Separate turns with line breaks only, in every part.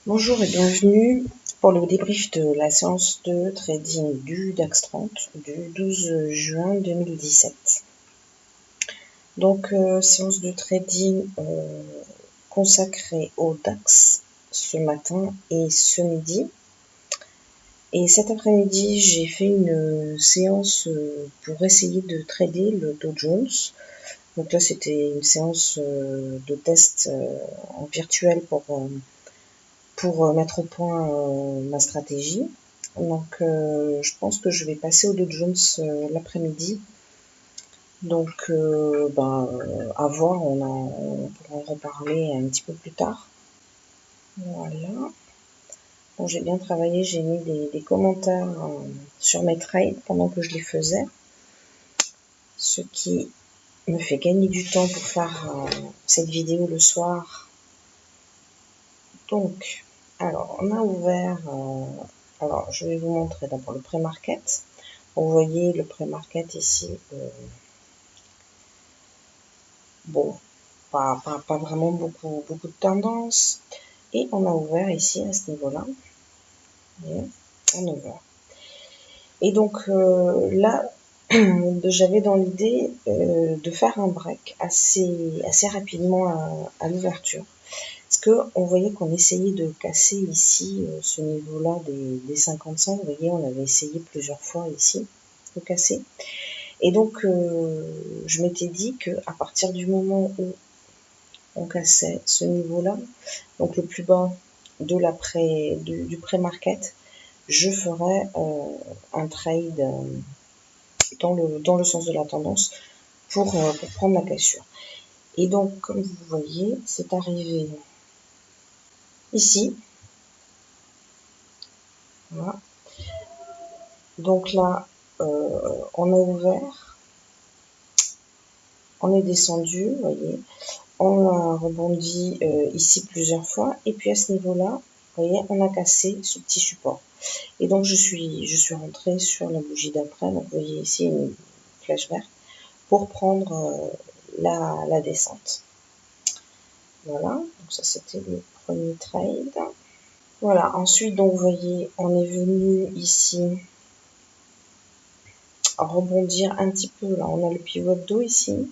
Bonjour et bienvenue pour le débrief de la séance de trading du DAX 30 du 12 juin 2017. Donc, séance de trading consacrée au DAX ce matin et ce midi. Et cet après-midi, j'ai fait une séance pour essayer de trader le Dow Jones. Donc là, c'était une séance de test en virtuel pour mettre au point ma stratégie. Donc je pense que je vais passer au Dow Jones l'après-midi. Donc à voir, on pourra en reparler un petit peu plus tard. Voilà. Bon, j'ai bien travaillé, j'ai mis des commentaires sur mes trades pendant que je les faisais. Ce qui me fait gagner du temps pour faire cette vidéo le soir. Donc, alors, on a ouvert... alors, je vais vous montrer d'abord le pré-market. Vous voyez le pré-market ici. Bon, pas vraiment beaucoup de tendances. Et on a ouvert ici à ce niveau-là. En 9h. Et donc là, j'avais dans l'idée de faire un break assez rapidement à l'ouverture. Parce qu'on voyait qu'on essayait de casser ici ce niveau-là des 55. Vous voyez, on avait essayé plusieurs fois ici de casser. Et donc, je m'étais dit qu'à partir du moment où on cassait ce niveau-là, donc le plus bas de du pré-market, je ferais un trade dans le sens de la tendance pour prendre la cassure. Et donc, comme vous voyez, c'est arrivé ici. Voilà. Donc là, on a ouvert, on est descendu, vous voyez, on a rebondi ici plusieurs fois, et puis à ce niveau-là, vous voyez, on a cassé ce petit support. Et donc je suis rentrée sur la bougie d'après, donc vous voyez ici une flèche verte, pour prendre la descente. Voilà, donc ça c'était le premier trade. Voilà, ensuite donc vous voyez, on est venu ici rebondir un petit peu. Là, on a le pivot d'eau ici,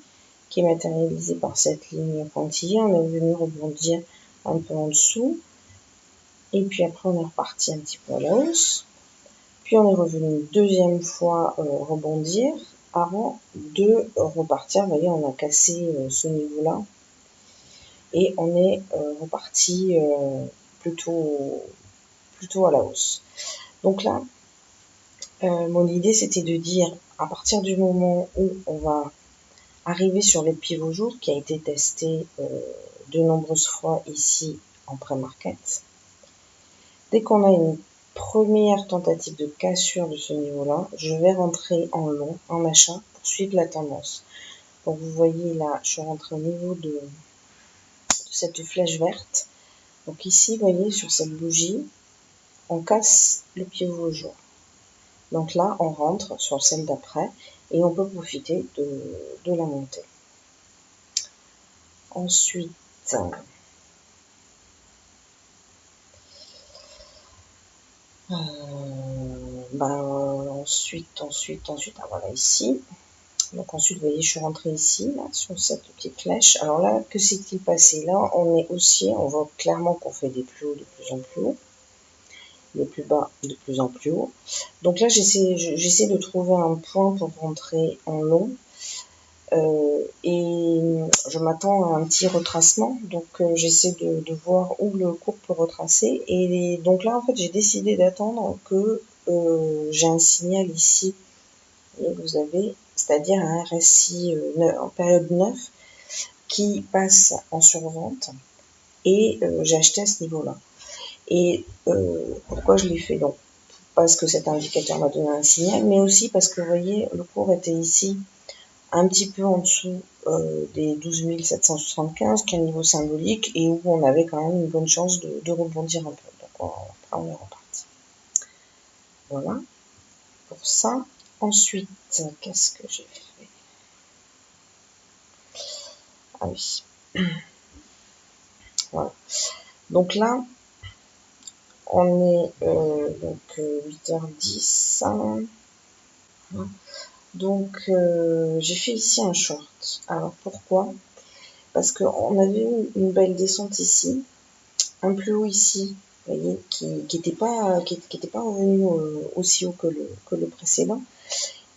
qui est matérialisé par cette ligne pointillée. On est venu rebondir un peu en dessous. Et puis après, on est reparti un petit peu à la hausse. Puis on est revenu une deuxième fois rebondir avant de repartir. Vous voyez, on a cassé ce niveau-là. Et on est reparti plutôt à la hausse. Donc là, mon idée, c'était de dire, à partir du moment où on va arriver sur le pivot jour qui a été testé de nombreuses fois ici en pré-market, dès qu'on a une première tentative de cassure de ce niveau-là, je vais rentrer en long, en achat, pour suivre la tendance. Donc vous voyez là, je suis rentrée au niveau de cette flèche verte. Donc ici, vous voyez, sur cette bougie, on casse le pivot jour. Donc là, on rentre sur celle d'après et on peut profiter de la montée. Ensuite, ensuite, ah, voilà ici. Donc ensuite, vous voyez, je suis rentrée ici, là, sur cette petite flèche. Alors là, que s'est-il passé? Là, on est haussier, on voit clairement qu'on fait des plus hauts de plus en plus haut, des plus bas de plus en plus haut. Donc là, j'essaie de trouver un point pour rentrer en long. Et je m'attends à un petit retracement, donc j'essaie de voir où le cours peut retracer. Et donc là, en fait, j'ai décidé d'attendre que j'ai un signal ici, et vous avez, c'est-à-dire un RSI en période 9 qui passe en survente, et j'ai acheté à ce niveau-là. Et pourquoi je l'ai fait? Donc, parce que cet indicateur m'a donné un signal, mais aussi parce que vous voyez, le cours était ici un petit peu en dessous des 12 775, qui est un niveau symbolique, et où on avait quand même une bonne chance de rebondir un peu. Donc après, on est reparti. Voilà, pour ça. Ensuite, qu'est-ce que j'ai fait? Ah oui. Voilà. Donc là, on est donc 8h10. Donc j'ai fait ici un short. Alors pourquoi? Parce qu'on avait eu une belle descente ici, un plus haut ici, vous voyez, qui n'était pas revenu aussi haut que le précédent.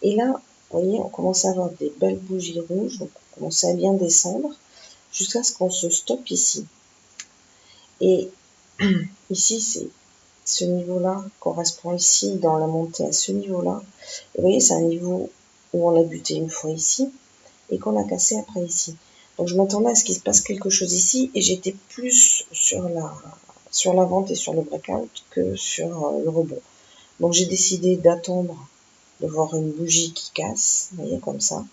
Et là, vous voyez, on commence à avoir des belles bougies rouges, donc on commence à bien descendre jusqu'à ce qu'on se stoppe ici. Et ici, c'est ce niveau-là correspond ici dans la montée à ce niveau-là. Et vous voyez, c'est un niveau où on a buté une fois ici et qu'on a cassé après ici. Donc je m'attendais à ce qu'il se passe quelque chose ici et j'étais plus sur la vente et sur le breakout que sur le rebond. Donc j'ai décidé d'attendre de voir une bougie qui casse, vous voyez, comme ça,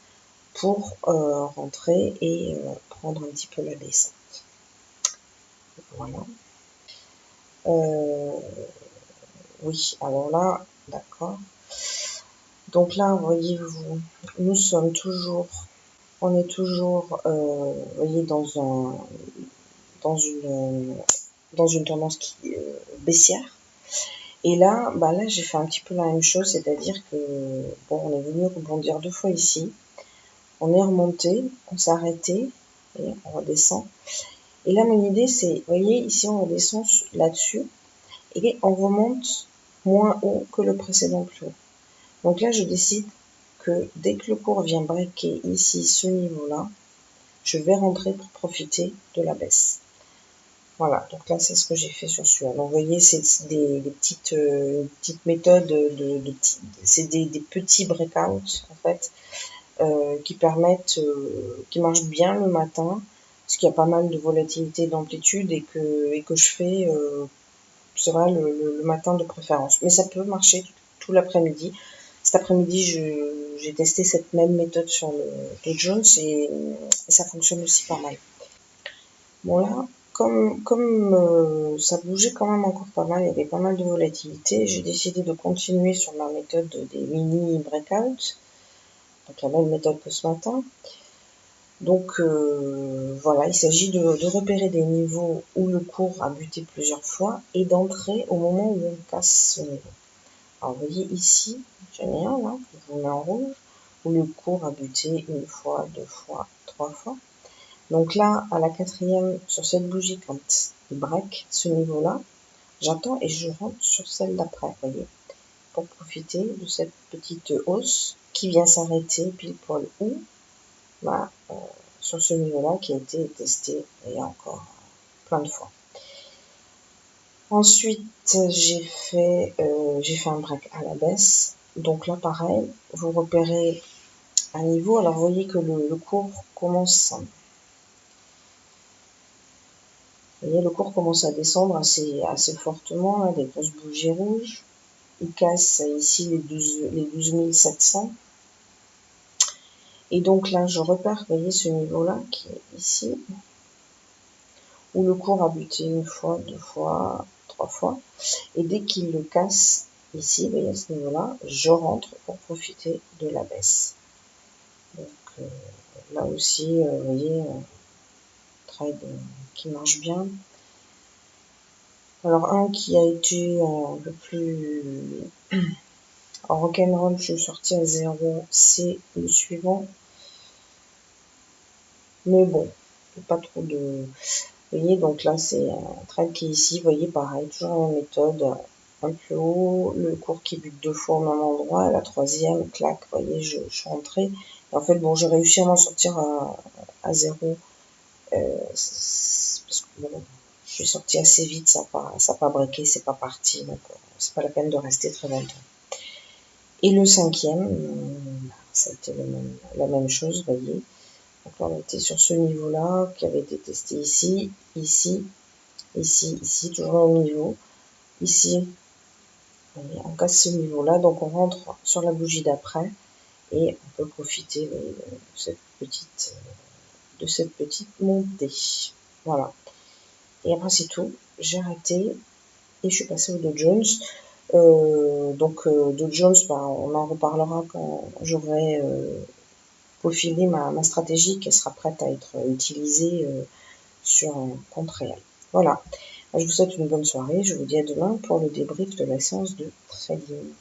pour rentrer et prendre un petit peu la descente. Voilà. Oui, alors là, d'accord. Donc là, voyez-vous, nous sommes toujours, on est toujours, vous voyez, dans une tendance baissière. Et là, bah là, j'ai fait un petit peu la même chose, c'est-à-dire que, bon, on est venu rebondir 2 fois ici. On est remonté, on s'est arrêté, et on redescend. Et là, mon idée, c'est, vous voyez, ici, on redescend là-dessus, et on remonte moins haut que le précédent plus haut. Donc là, je décide que dès que le cours vient breaker ici, ce niveau-là, je vais rentrer pour profiter de la baisse. Voilà, donc là, c'est ce que j'ai fait sur celui-là. Donc, vous voyez, c'est des petites méthodes, c'est des petits breakouts, en fait, qui permettent, qui marchent bien le matin, parce qu'il y a pas mal de volatilité d'amplitude et que je fais, c'est vrai, le matin de préférence. Mais ça peut marcher tout l'après-midi. Cet après-midi, j'ai testé cette même méthode sur le Dow Jones et ça fonctionne aussi pas mal. Bon là, comme ça bougeait quand même encore pas mal, il y avait pas mal de volatilité, j'ai décidé de continuer sur ma méthode des mini breakouts, donc la même méthode que ce matin. Donc voilà, il s'agit de repérer des niveaux où le cours a buté plusieurs fois et d'entrer au moment où on casse ce niveau. Alors vous voyez ici, j'en ai un là, je vous mets en rouge, où le cours a buté une fois, 2 fois, 3 fois. Donc là, à la 4e, sur cette bougie, quand il break ce niveau-là, j'attends et je rentre sur celle d'après, vous voyez, pour profiter de cette petite hausse qui vient s'arrêter pile poil où, bah, sur ce niveau-là qui a été testé il y a encore plein de fois. Ensuite, j'ai fait un break à la baisse. Donc là, pareil, vous repérez un niveau. Alors, vous voyez que le cours commence... Vous voyez, le cours commence à descendre assez fortement, là, des grosses bougies rouges. Il casse ici les 12 700. Et donc là, je repère, vous voyez, ce niveau-là qui est ici, où le cours a buté une fois, 2 fois, 3 fois. Et dès qu'il le casse, ici, vous voyez, à ce niveau-là, je rentre pour profiter de la baisse. Donc là aussi, vous voyez, trade qui marche bien. Alors un qui a été un peu plus en rock'n'roll, je suis sortie à 0, c'est le suivant. Mais bon, pas trop de... Vous voyez, donc là, c'est un trade qui est ici, vous voyez, pareil, toujours la même méthode, un peu haut, le cours qui bute 2 fois au même endroit, à la 3e, clac, vous voyez, je suis rentrée. Et en fait, bon, j'ai réussi à m'en sortir à 0, parce que bon, je suis sortie assez vite, ça n'a pas breaké, c'est pas parti, donc c'est pas la peine de rester très longtemps. Et le 5e, ça a été la même chose, vous voyez. Donc là, on était sur ce niveau-là, qui avait été testé ici, ici, ici, ici, toujours au niveau. Ici, on casse ce niveau-là, donc on rentre sur la bougie d'après et on peut profiter de cette petite montée. Voilà. Et après, c'est tout. J'ai arrêté et je suis passée au Dow Jones. Dow Jones, on en reparlera quand j'aurai peaufiné ma stratégie qui sera prête à être utilisée sur un compte réel. Voilà. Je vous souhaite une bonne soirée. Je vous dis à demain pour le débrief de la séance de trading.